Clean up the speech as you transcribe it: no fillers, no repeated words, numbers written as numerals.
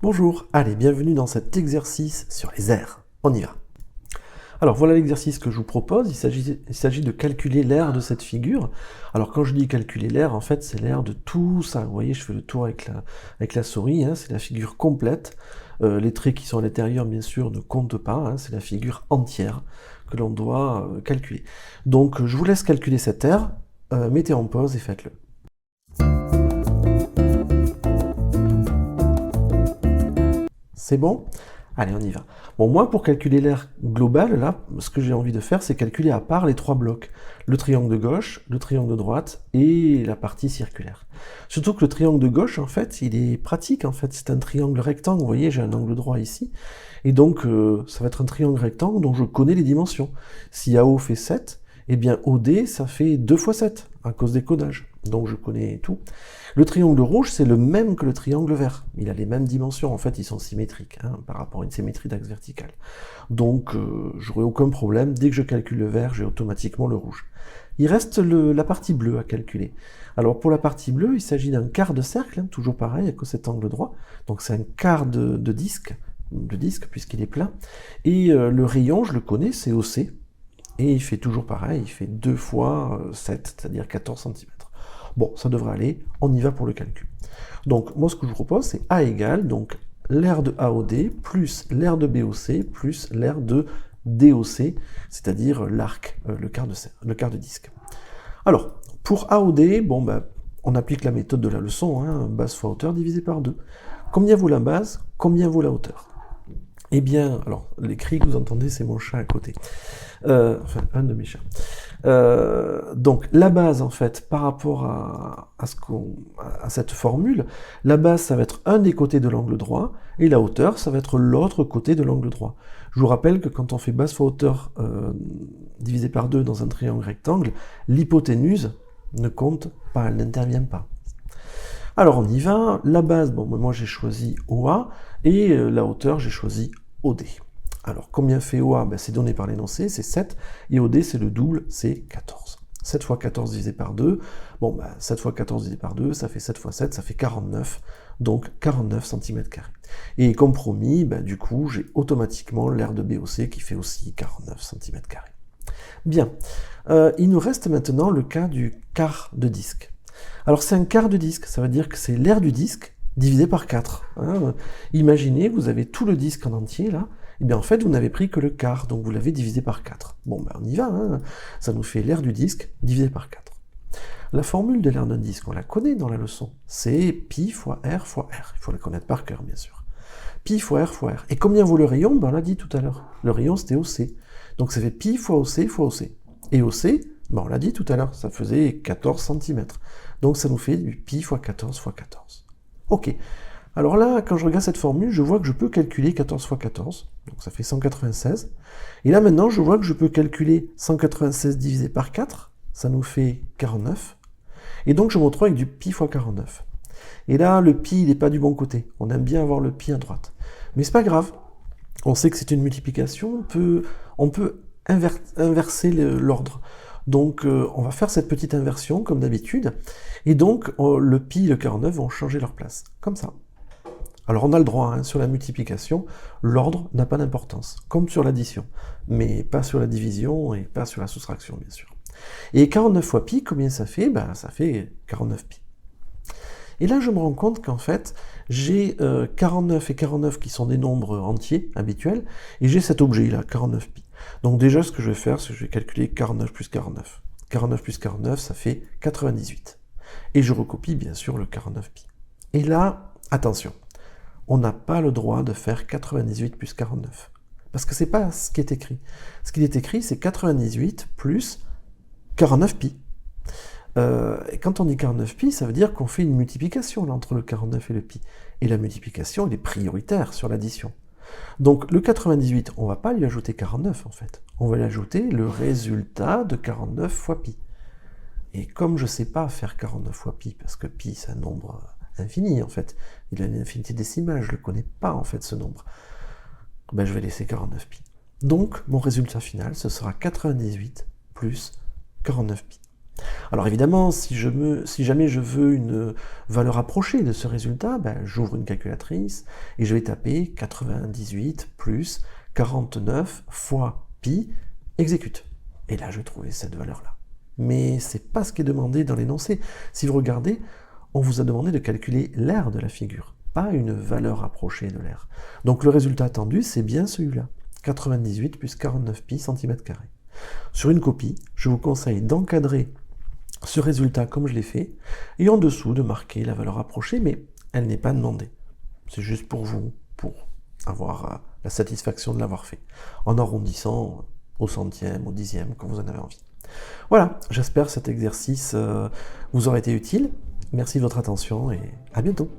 Bonjour, allez, bienvenue dans cet exercice sur les aires. On y va. Alors voilà l'exercice que je vous propose, il s'agit de calculer l'aire de cette figure. Alors quand je dis calculer l'aire, en fait c'est l'aire de tout ça. Vous voyez, je fais le tour avec la souris, hein, c'est la figure complète. Les traits qui sont à l'intérieur, bien sûr, ne comptent pas, hein, c'est la figure entière que l'on doit calculer. Donc je vous laisse calculer cette aire, mettez en pause et faites-le. C'est bon? Allez, on y va. Bon, moi, pour calculer l'aire globale, là, ce que j'ai envie de faire, c'est calculer à part les trois blocs. Le triangle de gauche, le triangle de droite et la partie circulaire. Surtout que le triangle de gauche, en fait, il est pratique, en fait. C'est un triangle rectangle, vous voyez, j'ai un angle droit ici. Et donc, ça va être un triangle rectangle dont je connais les dimensions. Si AO fait 7, eh bien OD, ça fait 2 fois 7, à cause des codages. Donc je connais tout. Le triangle rouge, c'est le même que le triangle vert. Il a les mêmes dimensions, en fait, ils sont symétriques, hein, par rapport à une symétrie d'axe vertical. Donc, j'aurai aucun problème, dès que je calcule le vert, j'ai automatiquement le rouge. Il reste la partie bleue à calculer. Alors, pour la partie bleue, il s'agit d'un quart de cercle, hein, toujours pareil, avec cet angle droit. Donc, c'est un quart de disque puisqu'il est plein. Et le rayon, je le connais, c'est OC. Et il fait toujours pareil, il fait 2 fois 7, c'est-à-dire 14 cm. Bon, ça devrait aller, on y va pour le calcul. Donc, moi, ce que je vous propose, c'est A égale, donc, l'aire de AOD plus l'aire de BOC plus l'aire de DOC, c'est-à-dire l'arc, le quart de disque. Alors, pour AOD, bon, ben, on applique la méthode de la leçon, hein, base fois hauteur divisé par 2. Combien vaut la base? Combien vaut la hauteur? Eh bien, alors, les cris que vous entendez, c'est mon chat à côté. Enfin, un de mes chats. Donc, la base, en fait, par rapport à cette formule, la base, ça va être un des côtés de l'angle droit, et la hauteur, ça va être l'autre côté de l'angle droit. Je vous rappelle que quand on fait base fois hauteur divisé par 2 dans un triangle rectangle, l'hypoténuse ne compte pas, elle n'intervient pas. Alors, on y va. La base, bon, moi, j'ai choisi OA, et la hauteur, j'ai choisi OD. Alors, combien fait OA? Ben, c'est donné par l'énoncé, c'est 7, et OD, c'est le double, c'est 14. 7 fois 14 divisé par 2, bon, ben, 7 fois 14 divisé par 2, ça fait 7 fois 7, ça fait 49, donc 49 cm². Et comme promis, ben, du coup, j'ai automatiquement l'aire de BOC qui fait aussi 49 cm². Bien, il nous reste maintenant le cas du quart de disque. Alors, c'est un quart de disque, ça veut dire que c'est l'aire du disque divisé par 4. Hein. Imaginez, vous avez tout le disque en entier, là, et bien en fait, vous n'avez pris que le quart, donc vous l'avez divisé par 4. Bon, ben on y va, hein. Ça nous fait l'aire du disque divisé par 4. La formule de l'aire d'un disque, on la connaît dans la leçon, c'est pi fois r fois r. Il faut la connaître par cœur, bien sûr. Pi fois r fois r. Et combien vaut le rayon? Ben on l'a dit tout à l'heure. Le rayon, c'était OC. Donc ça fait pi fois OC fois OC. Et OC, ben on l'a dit tout à l'heure, ça faisait 14 cm. Donc ça nous fait du pi fois 14 fois 14. Ok. Alors là, quand je regarde cette formule, je vois que je peux calculer 14 fois 14, donc ça fait 196. Et là maintenant, je vois que je peux calculer 196 divisé par 4, ça nous fait 49. Et donc je me retrouve avec du pi fois 49. Et là, le pi, il n'est pas du bon côté. On aime bien avoir le pi à droite. Mais c'est pas grave. On sait que c'est une multiplication, on peut inverser l'ordre. Donc on va faire cette petite inversion, comme d'habitude. Et donc, le pi et le 49 vont changer leur place. Comme ça. Alors on a le droit, hein, sur la multiplication, l'ordre n'a pas d'importance, comme sur l'addition, mais pas sur la division et pas sur la soustraction, bien sûr. Et 49 fois pi, combien ça fait? Ben, ça fait 49 pi. Et là, je me rends compte qu'en fait, j'ai 49 et 49 qui sont des nombres entiers, habituels, et j'ai cet objet-là, 49 pi. Donc déjà, ce que je vais faire, c'est que je vais calculer 49 plus 49. 49 plus 49, ça fait 98. Et je recopie, bien sûr, le 49 pi. Et là, attention, on n'a pas le droit de faire 98 plus 49. Parce que c'est pas ce qui est écrit. Ce qui est écrit, c'est 98 plus 49 pi. Et quand on dit 49 pi, ça veut dire qu'on fait une multiplication là, entre le 49 et le pi. Et la multiplication, elle est prioritaire sur l'addition. Donc le 98, on ne va pas lui ajouter 49 en fait. On va lui ajouter le résultat de 49 fois pi. Et comme je ne sais pas faire 49 fois pi, parce que pi c'est un nombre infini en fait, il a une infinité décimale, je ne le connais pas en fait ce nombre, ben, je vais laisser 49 pi. Donc mon résultat final, ce sera 98 plus 49 pi. Alors évidemment, si jamais je veux une valeur approchée de ce résultat, ben, j'ouvre une calculatrice et je vais taper 98 plus 49 fois pi, exécute. Et là, je vais trouver cette valeur-là. Mais c'est pas ce qui est demandé dans l'énoncé. Si vous regardez, on vous a demandé de calculer l'aire de la figure, pas une valeur approchée de l'aire. Donc le résultat attendu, c'est bien celui-là, 98 plus 49 pi cm². Sur une copie, je vous conseille d'encadrer ce résultat comme je l'ai fait, et en dessous de marquer la valeur approchée, mais elle n'est pas demandée. C'est juste pour vous, pour avoir la satisfaction de l'avoir fait, en arrondissant au centième, au dixième, quand vous en avez envie. Voilà, j'espère que cet exercice vous aura été utile. Merci de votre attention et à bientôt.